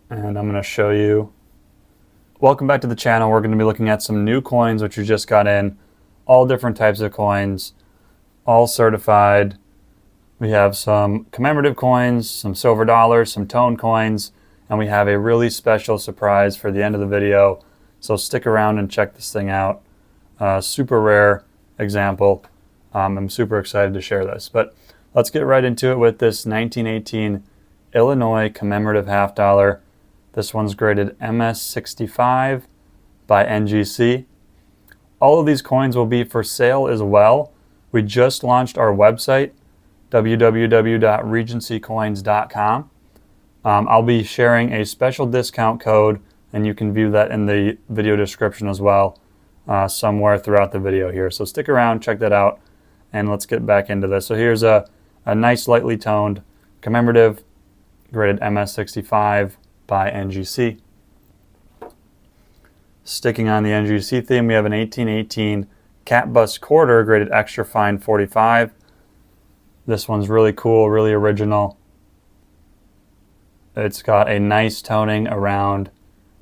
and I'm going to show you. Welcome back to the channel. We're going to be looking at some new coins which we just got in. All different types of coins, all certified. We have some commemorative coins, some silver dollars, some tone coins, and we have a really special surprise for the end of the video. So stick around and check this thing out. Super rare example. I'm super excited to share this, but let's get right into it with this 1918 Illinois commemorative half dollar. This one's graded MS65 by NGC. All of these coins will be for sale as well. We just launched our website, www.regencycoins.com. I'll be sharing a special discount code, and you can view that in the video description as well, somewhere throughout the video here. So stick around, check that out, and let's get back into this. So here's a nice lightly toned commemorative graded MS65 by NGC. Sticking on the NGC theme, we have an 1818 cat bust quarter graded extra fine 45. This one's really cool, really original. It's got a nice toning around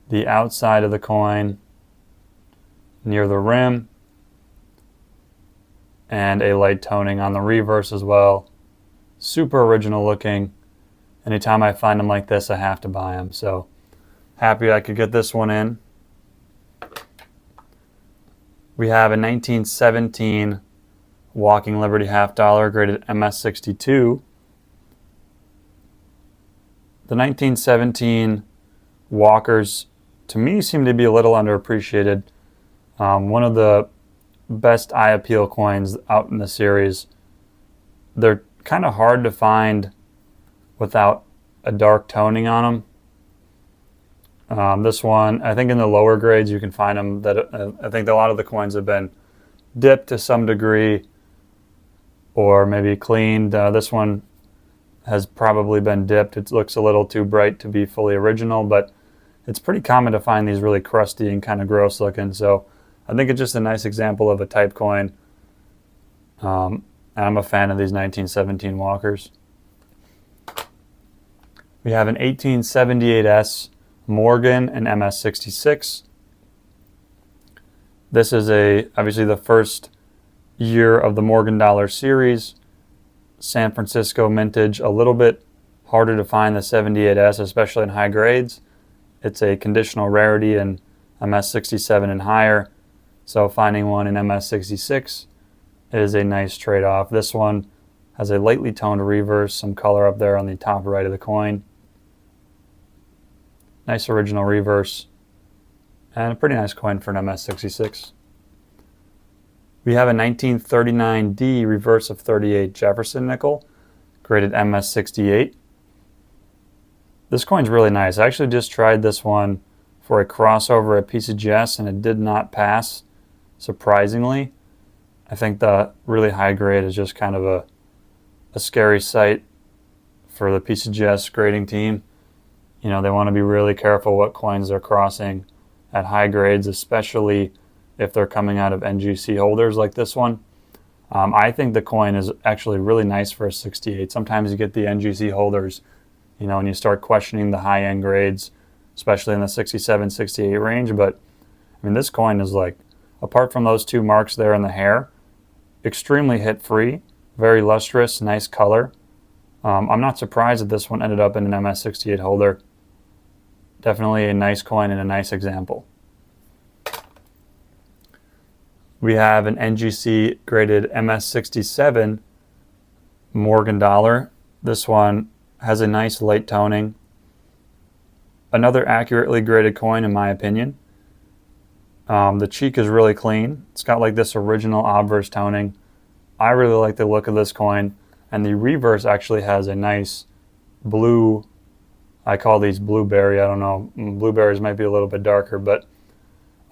the outside of the coin near the rim, and a light toning on the reverse as well. Super original looking. Anytime I find them like this, I have to buy them. So happy I could get this one in. We have a 1917 Walking Liberty half dollar graded MS62. The 1917 Walkers, to me, seem to be a little underappreciated. One of the best eye appeal coins out in the series. They're kind of hard to find without a dark toning on them. This one, I think in the lower grades you can find them. I think a lot of the coins have been dipped to some degree or maybe cleaned. This one has probably been dipped. It looks a little too bright to be fully original, but it's pretty common to find these really crusty and kind of gross looking. So I think it's just a nice example of a type coin. And I'm a fan of these 1917 Walkers. We have an 1878S Morgan and MS66. This is obviously the first year of the Morgan Dollar series. San Francisco mintage, a little bit harder to find the 78S, especially in high grades. It's a conditional rarity in MS67 and higher. So finding one in MS66 is a nice trade-off. This one has a lightly toned reverse, some color up there on the top right of the coin. Nice original reverse, and a pretty nice coin for an MS66. We have a 1939D reverse of 38 Jefferson nickel, graded MS68. This coin's really nice. I actually just tried this one for a crossover at PCGS, and it did not pass, surprisingly. I think the really high grade is just kind of a scary sight for the PCGS grading team. You know, they want to be really careful what coins they're crossing at high grades, especially if they're coming out of NGC holders like this one. I think the coin is actually really nice for a 68. Sometimes you get the NGC holders, you know, and you start questioning the high-end grades, especially in the 67, 68 range. But, I mean, this coin is like, apart from those two marks there in the hair, extremely hit-free, very lustrous, nice color. I'm not surprised that this one ended up in an MS68 holder. Definitely a nice coin and a nice example. We have an NGC graded MS67 Morgan dollar. This one has a nice light toning. Another accurately graded coin in my opinion. The cheek is really clean. It's got like this original obverse toning. I really like the look of this coin, and the reverse actually has a nice blue. I call these blueberry. I don't know. Blueberries might be a little bit darker, but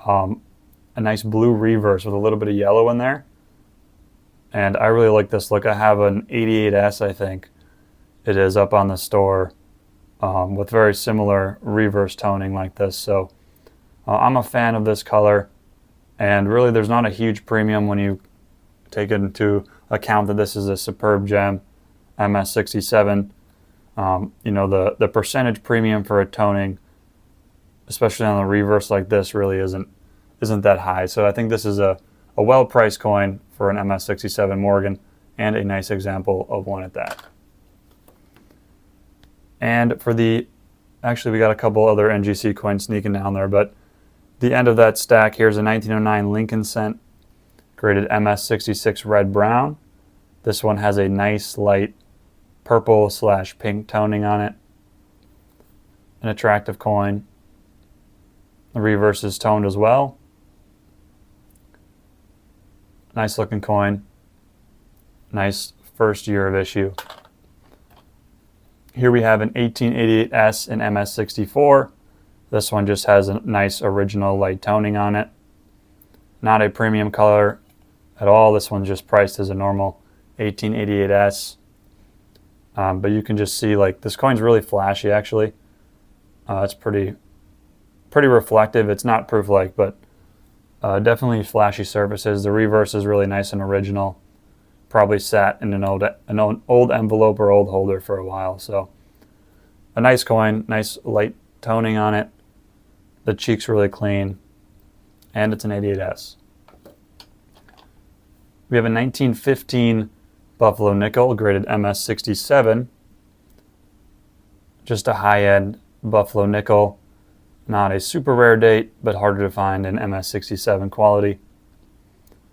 a nice blue reverse with a little bit of yellow in there. And I really like this look. I have an 88S, I think it is, up on the store with very similar reverse toning like this. So I'm a fan of this color, and really there's not a huge premium when you take into account that this is a superb gem, MS67. You know, the percentage premium for a toning especially on the reverse like this, really isn't that high. So I think this is a well-priced coin for an MS67 Morgan, and a nice example of one at that. And for the, actually we got a couple other NGC coins sneaking down there, but the end of that stack, here's a 1909 Lincoln Cent, graded MS66 red brown. This one has a nice light purple/pink toning on it. An attractive coin. The reverse is toned as well. Nice looking coin. Nice first year of issue. Here we have an 1888S in MS64. This one just has a nice original light toning on it. Not a premium color at all. This one's just priced as a normal 1888S. But you can just see, like, this coin's really flashy actually. It's pretty reflective. It's not proof-like, but definitely flashy surfaces. The reverse is really nice and original. Probably sat in an old envelope or old holder for a while. So a nice coin, nice light toning on it. The cheek's really clean, and it's an 88S. We have a 1915 Buffalo Nickel, graded MS67. Just a high-end Buffalo Nickel. Not a super rare date, but harder to find in MS67 quality.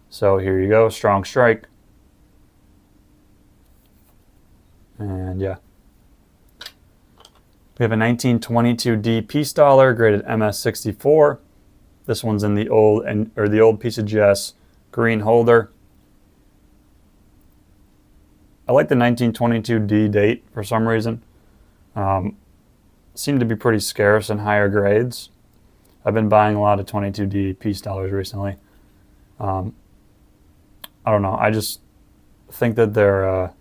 So here you go, strong strike. And yeah. We have a 1922D Peace Dollar, graded MS64. This one's in the old PCGS green holder. I like the 1922D date for some reason. Seem to be pretty scarce in higher grades. I've been buying a lot of 22D Peace Dollars recently. I don't know. I just think that they're,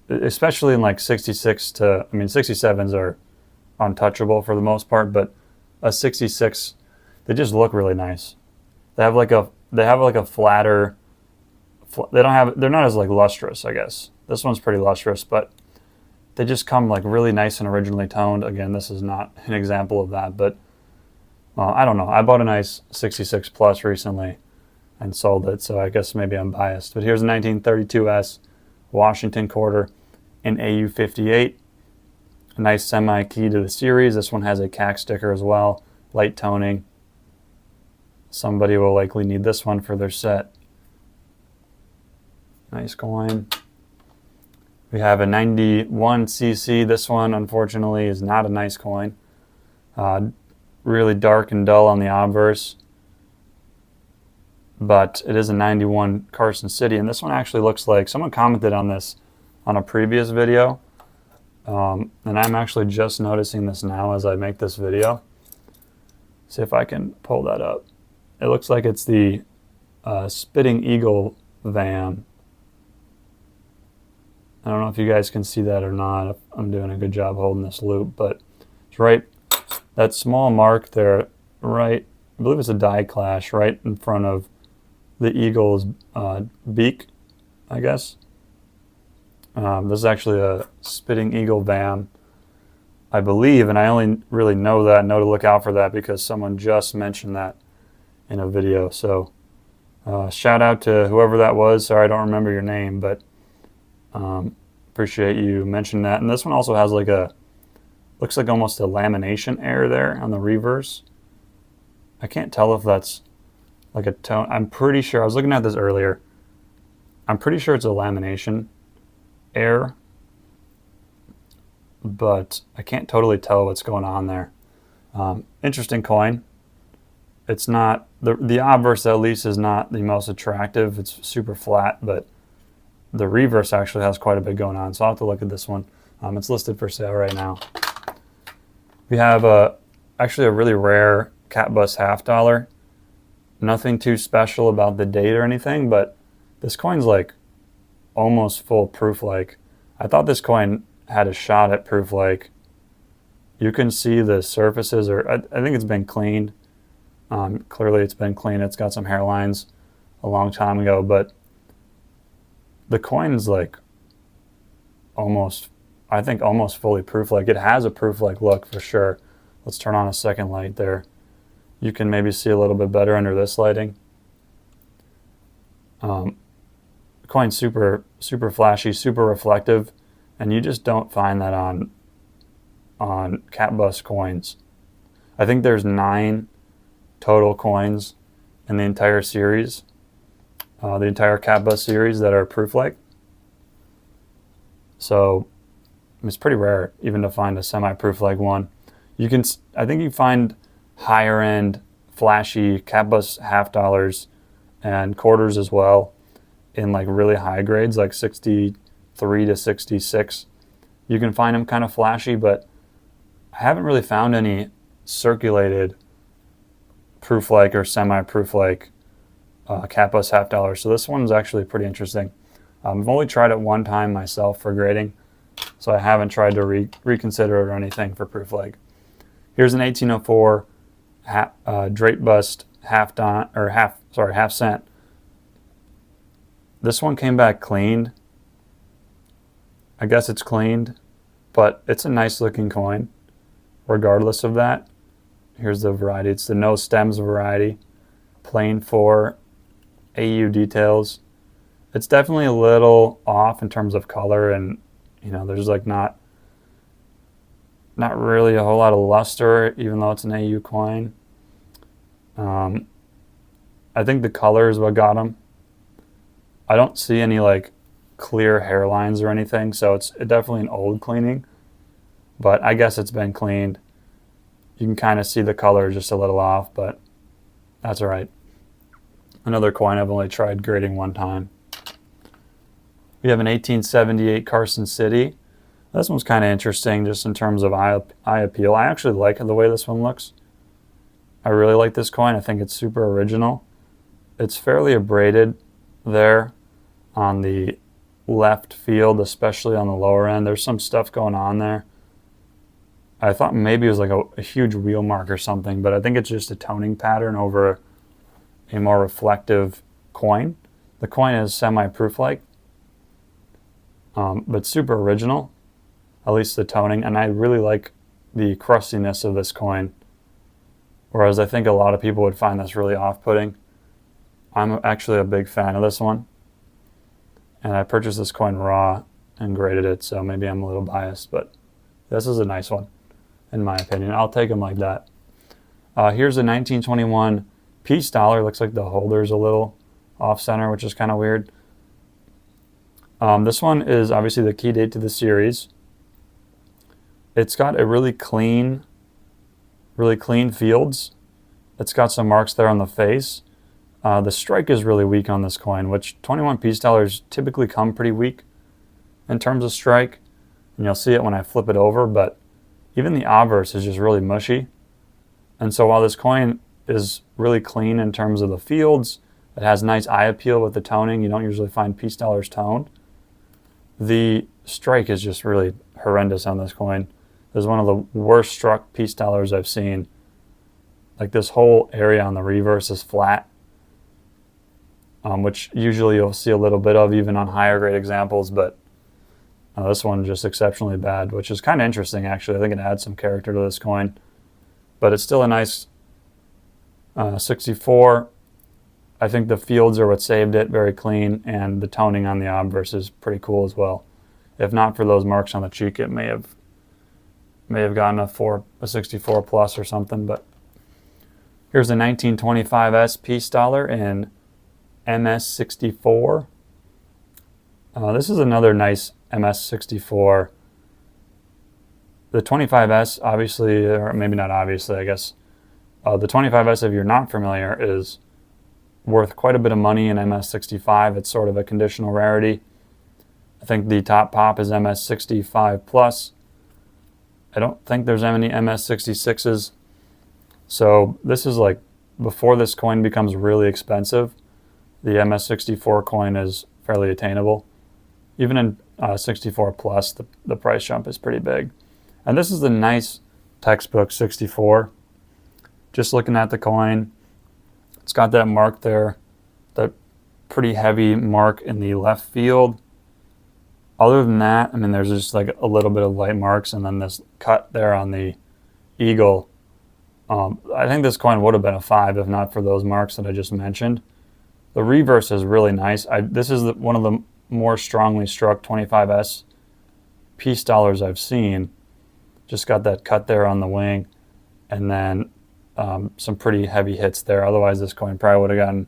especially in like 66 to, I mean, 67s are untouchable for the most part, but a 66, they just look really nice. They have like a flatter, they're not as like lustrous, I guess. This one's pretty lustrous, but they just come like really nice and originally toned. Again, this is not an example of that, but I don't know. I bought a nice 66 Plus recently and sold it, so I guess maybe I'm biased. But here's a 1932S Washington quarter in AU58. A nice semi-key to the series. This one has a CAC sticker as well, light toning. Somebody will likely need this one for their set. Nice coin. We have a 91cc. This one, unfortunately, is not a nice coin. Really dark and dull on the obverse. But it is a 91 Carson City. And this one actually looks like, someone commented on this on a previous video. And I'm actually just noticing this now as I make this video. See if I can pull that up. It looks like it's the Spitting Eagle van. I don't know if you guys can see that or not. I'm doing a good job holding this loop, but it's right, that small mark there, right, I believe it's a die clash right in front of the eagle's beak, I guess. This is actually a Spitting Eagle van, I believe, and I only really know to look out for that because someone just mentioned that in a video. So shout out to whoever that was. Sorry, I don't remember your name, but appreciate you mentioning that. And this one also has like looks like almost a lamination air there on the reverse. I can't tell if that's like a tone. I'm pretty sure, I was looking at this earlier. I'm pretty sure it's a lamination air, but I can't totally tell what's going on there. Interesting coin. It's not, the obverse at least is not the most attractive. It's super flat, but the reverse actually has quite a bit going on, so I'll have to look at this one. It's listed for sale right now. We have actually a really rare Cat Bus half dollar. Nothing too special about the date or anything, but this coin's like almost full proof-like. I thought this coin had a shot at proof-like. You can see the surfaces, or I think it's been cleaned. Clearly it's been cleaned. It's got some hairlines a long time ago, but the coin's like almost, I think almost fully proof-like. It has a proof-like look for sure. Let's turn on a second light there. You can maybe see a little bit better under this lighting. Coin super flashy, super reflective, and you just don't find that on cap bust coins. I think there's 9 total coins in the entire series, the entire cap bust series that are proof-like. So it's pretty rare even to find a semi-proof-like one. You can, I think you find higher end, flashy cap bust half dollars and quarters as well in like really high grades, like 63 to 66. You can find them kind of flashy, but I haven't really found any circulated proof-like or semi-proof-like cap bust half dollars. So this one's actually pretty interesting. I've only tried it one time myself for grading, so I haven't tried to reconsider it or anything for proof-like. Here's an 1804 drape bust half cent. This one came back cleaned. I guess it's cleaned, but it's a nice looking coin regardless of that. Here's the variety. It's the no stems variety, plain 4 AU details. It's definitely a little off in terms of color, and you know, there's like not really a whole lot of luster, even though it's an AU coin. I think the color is what got them. I don't see any like clear hairlines or anything, so it's definitely an old cleaning, but I guess it's been cleaned. You can kind of see the color just a little off, but that's all right. Another coin I've only tried grading one time. We have an 1878 Carson City. This one's kind of interesting just in terms of eye appeal. I actually like the way this one looks. I really like this coin. I think it's super original. It's fairly abraded there on the left field, especially on the lower end. There's some stuff going on there. I thought maybe it was like a huge wheel mark or something, but I think it's just a toning pattern over a more reflective coin. The coin is semi-proof-like, but super original, at least the toning, and I really like the crustiness of this coin, whereas I think a lot of people would find this really off-putting. I'm actually a big fan of this one, and I purchased this coin raw and graded it, so maybe I'm a little biased, but this is a nice one, in my opinion. I'll take them like that. Here's a 1921 piece dollar. Looks like the holder's a little off-center, which is kind of weird. This one is obviously the key date to the series. It's got a really clean fields. It's got some marks there on the face. The strike is really weak on this coin, which 21 piece dollars typically come pretty weak in terms of strike. And you'll see it when I flip it over, but even the obverse is just really mushy. And so while this coin is really clean in terms of the fields, it has nice eye appeal with the toning. You don't usually find piece dollars toned. The strike is just really horrendous on this coin. This is one of the worst struck piece dollars I've seen. Like this whole area on the reverse is flat, which usually you'll see a little bit of even on higher grade examples, but this one just exceptionally bad, which is kind of interesting actually. I think it adds some character to this coin, but it's still a nice 64. I think the fields are what saved it, very clean, and the toning on the obverse is pretty cool as well. If not for those marks on the cheek, it may have gotten a 64 plus or something. But here's a 1925S piece dollar in MS64. This is another nice MS64. The 25S, obviously, or maybe not obviously, I guess. The 25S, if you're not familiar, is worth quite a bit of money in MS65. It's sort of a conditional rarity. I think the top pop is MS65 plus. I don't think there's any MS66s. So this is like before this coin becomes really expensive. The MS64 coin is fairly attainable. Even in 64 plus, the price jump is pretty big. And this is the nice textbook 64. Just looking at the coin, it's got that mark there, that pretty heavy mark in the left field. Other than that, I mean, there's just like a little bit of light marks, and then this cut there on the eagle I think this coin would have been a 5 if not for those marks that I just mentioned. The reverse is really nice. This is one of the more strongly struck 25S piece dollars I've seen. Just got that cut there on the wing, and then some pretty heavy hits there. Otherwise, this coin probably would have gotten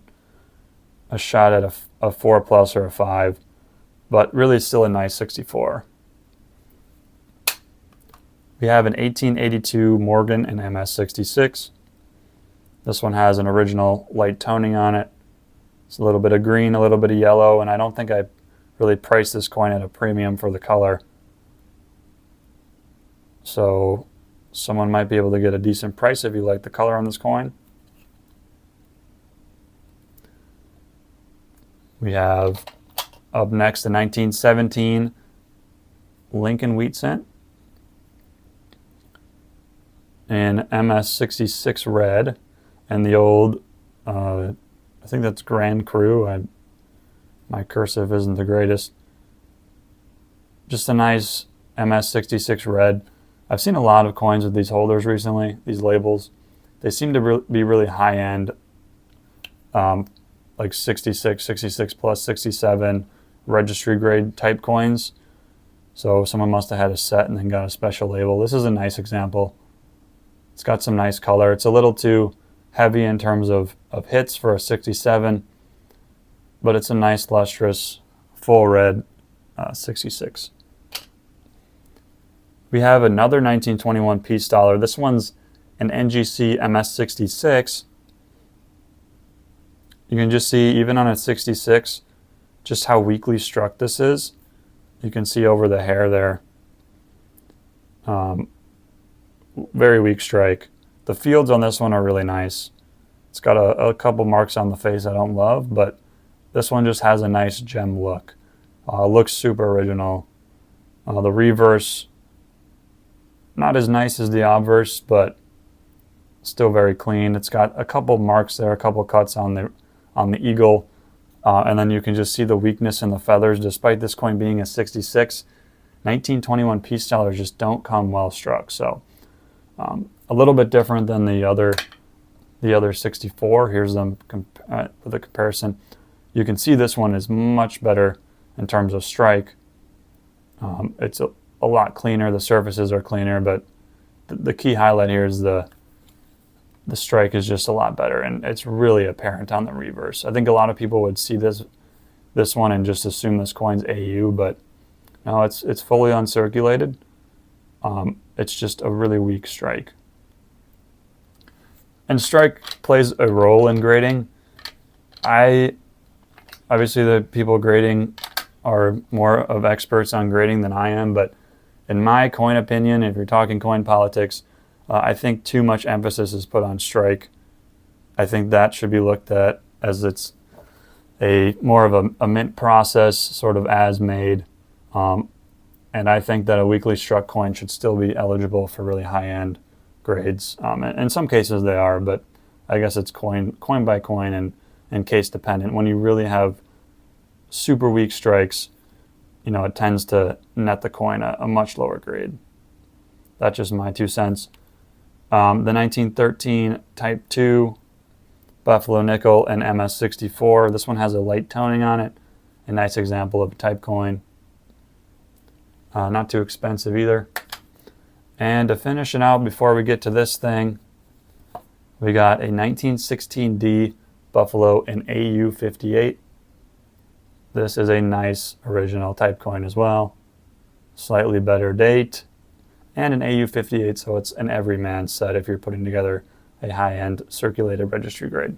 a shot at a 4 plus or a 5, but really still a nice 64. We have an 1882 Morgan and MS66. This one has an original light toning on it. It's a little bit of green, a little bit of yellow, and I don't think I really priced this coin at a premium for the color. So someone might be able to get a decent price if you like the color on this coin. We have up next the 1917 Lincoln Wheat Cent in MS66 red, and the old, I think that's Grand Cru. My cursive isn't the greatest. Just a nice MS66 red. I've seen a lot of coins with these holders recently, these labels. They seem to be really high-end, like 66, 66 plus, 67 registry grade type coins. So someone must have had a set and then got a special label. This is a nice example. It's got some nice color. It's a little too heavy in terms of hits for a 67, but it's a nice lustrous full red 66. We have another 1921 piece dollar. This one's an NGC MS66. You can just see, even on a 66, just how weakly struck this is. You can see over the hair there. Very weak strike. The fields on this one are really nice. It's got a couple marks on the face I don't love, but this one just has a nice gem look. Looks super original. The reverse, not as nice as the obverse, but still very clean. It's got a couple marks there, a couple cuts on the eagle, and then you can just see the weakness in the feathers. Despite this coin being a 66, 1921 piece dollars just don't come well struck. So a little bit different than the other 64. Here's them with a comparison. You can see this one is much better in terms of strike. It's a lot cleaner. The surfaces are cleaner, but the key highlight here is the strike is just a lot better, and it's really apparent on the reverse. I think a lot of people would see this one and just assume this coin's AU, but no, it's fully uncirculated. It's just a really weak strike. And strike plays a role in grading. Obviously the people grading are more of experts on grading than I am, but in my coin opinion, if you're talking coin politics, I think too much emphasis is put on strike. I think that should be looked at as it's more of a mint process, sort of as made. And I think that a weakly struck coin should still be eligible for really high-end grades. In some cases they are, but I guess it's coin by coin and case dependent. When you really have super weak strikes, it tends to net the coin a much lower grade. That's just my 2 cents. The 1913 Type 2 Buffalo Nickel and MS64. This one has a light toning on it. A nice example of a type coin. Not too expensive either. And to finish it out before we get to this thing, we got a 1916D Buffalo in AU58. This is a nice original type coin as well. Slightly better date. And an AU58, so it's an everyman set if you're putting together a high-end circulated registry grade.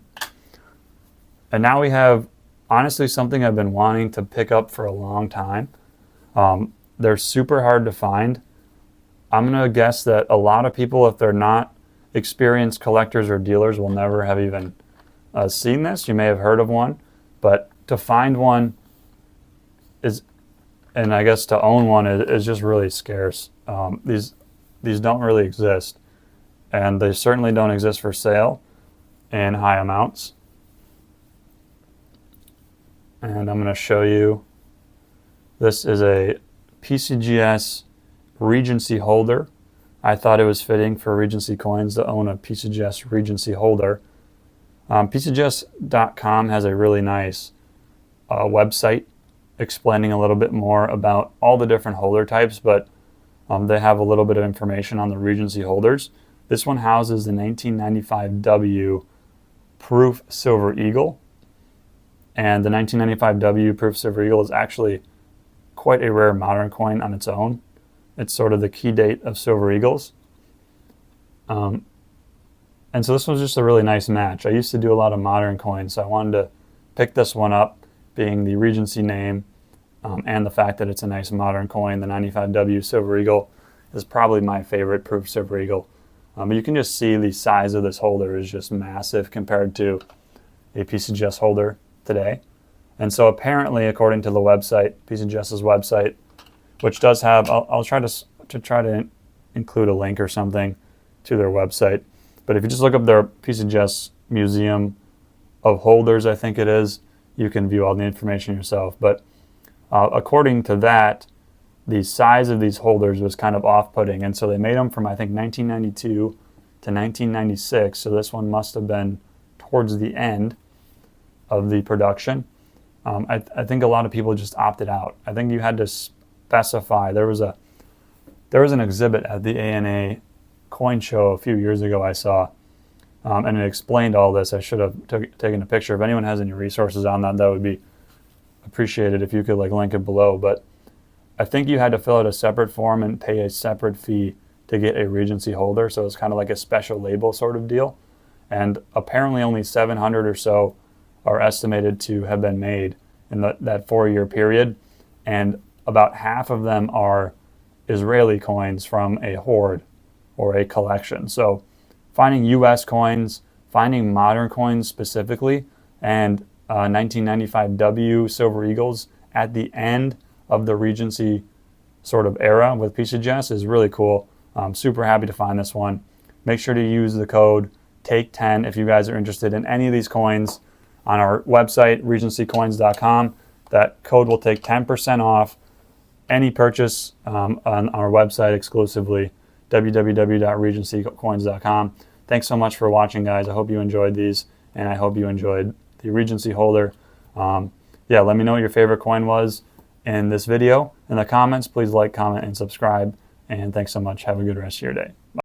And now we have, honestly, something I've been wanting to pick up for a long time. They're super hard to find. I'm going to guess that a lot of people, if they're not experienced collectors or dealers, will never have even seen this. You may have heard of one, but to find one is, and I guess to own one is just really scarce. These don't really exist, and they certainly don't exist for sale in high amounts. And I'm going to show you. This is a PCGS Regency holder. I thought it was fitting for Regency Coins to own a PCGS Regency holder. PCGS.com has a really nice website explaining a little bit more about all the different holder types, but they have a little bit of information on the Regency holders. This one houses the 1995W Proof Silver Eagle, and the 1995W Proof Silver Eagle is actually quite a rare modern coin on its own. It's sort of the key date of Silver Eagles. And so this was just a really nice match. I used to do a lot of modern coins, so I wanted to pick this one up, being the Regency name and the fact that it's a nice modern coin. The 95W Silver Eagle is probably my favorite Proof Silver Eagle. But you can just see the size of this holder is just massive compared to a PCGS holder today. And so apparently, according to the website, PCGS's website, which does have, I'll try to include a link or something to their website. But if you just look up their PCGS Museum of Holders, I think it is, you can view all the information yourself. But according to that, the size of these holders was kind of off-putting. And so they made them from, I think, 1992 to 1996. So this one must have been towards the end of the production. I think a lot of people just opted out. I think you had to specify. There was an exhibit at the ANA coin show a few years ago I saw, and it explained all this. I should have taken a picture. If anyone has any resources on that, that would be appreciated if you could link it below. But I think you had to fill out a separate form and pay a separate fee to get a Regency holder. So it's kind of like a special label sort of deal. And apparently only 700 or so are estimated to have been made in that 4-year period. And about half of them are Israeli coins from a hoard or a collection. So finding US coins, finding modern coins specifically, and 1995W Silver Eagles at the end of the Regency sort of era with PCGS is really cool. I'm super happy to find this one. Make sure to use the code TAKE10 if you guys are interested in any of these coins on our website, regencycoins.com. That code will take 10% off any purchase on our website exclusively, www.regencycoins.com. Thanks so much for watching, guys. I hope you enjoyed these, and I hope you enjoyed the Regency holder. Yeah, let me know what your favorite coin was in this video in the comments. Please like, comment, and subscribe. And thanks so much. Have a good rest of your day.